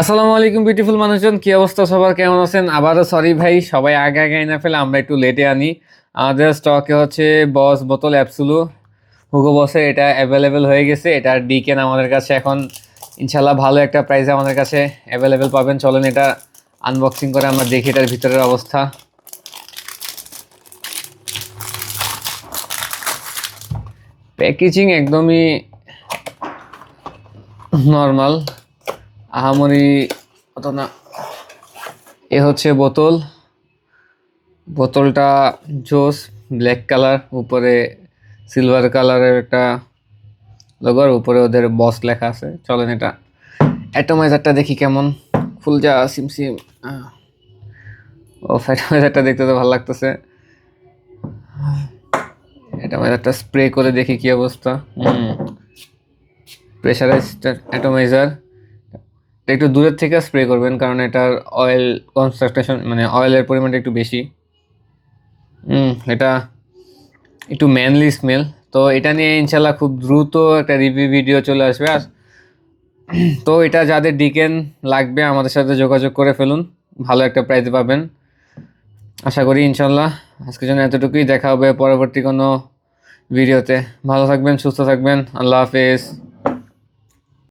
আসসালামু আলাইকুম বিউটিফুল মানুষজন, কি অবস্থা সবার, কেমন আছেন? আবারও সরি ভাই, সবাই আগে আগে না ফেলে আমরা একটু লেটে আনি। আমাদের স্টকে হচ্ছে বস বোতল অ্যাবসুলু হুগো বসের এটা অ্যাভেলেবেল হয়ে গেছে। এটার ডিকেন আমাদের কাছে এখন ইনশাল্লাহ ভালো একটা প্রাইসে আমাদের কাছে অ্যাভেলেবেল পাবেন। চলেন এটা আনবক্সিং করে আমরা দেখি এটার ভিতরের অবস্থা। প্যাকেজিং একদমই নর্মাল, আহামরি অত না। এ হচ্ছে বোতল, বোতলটা জোস, ব্ল্যাক কালার, উপরে সিলভার কালারের একটা লোগো, আর উপরে ওদের বস লেখা আছে। চলেন এটা অ্যাটোমাইজারটা দেখি কেমন। ফুলজা সিমসিম ও অ্যাটোমাইজারটা দেখতে তো ভালো লাগতেছে। অ্যাটোমাইজারটা স্প্রে করে দেখি কি অবস্থা। প্রেশারাইজড অ্যাটোমাইজার, একটু দূরের থেকে স্প্রে করবেন কারণ এটার অয়েল কনসেন্ট্রেশন মানে অয়েলের পরিমাণটা একটু বেশি। এটা একটু ম্যানলি স্মেল। তো এটা নিয়ে ইনশাল্লাহ খুব দ্রুত একটা রিভিউ ভিডিও চলে আসবে। আর তো এটা যাদের ডিকেন লাগবে আমাদের সাথে যোগাযোগ করে ফেলুন, ভালো একটা প্রাইস পাবেন আশা করি ইনশাল্লাহ। আজকের জন্য এতটুকুই, দেখা হবে পরবর্তী কোনো ভিডিওতে। ভালো থাকবেন, সুস্থ থাকবেন, আল্লাহ হাফেজ।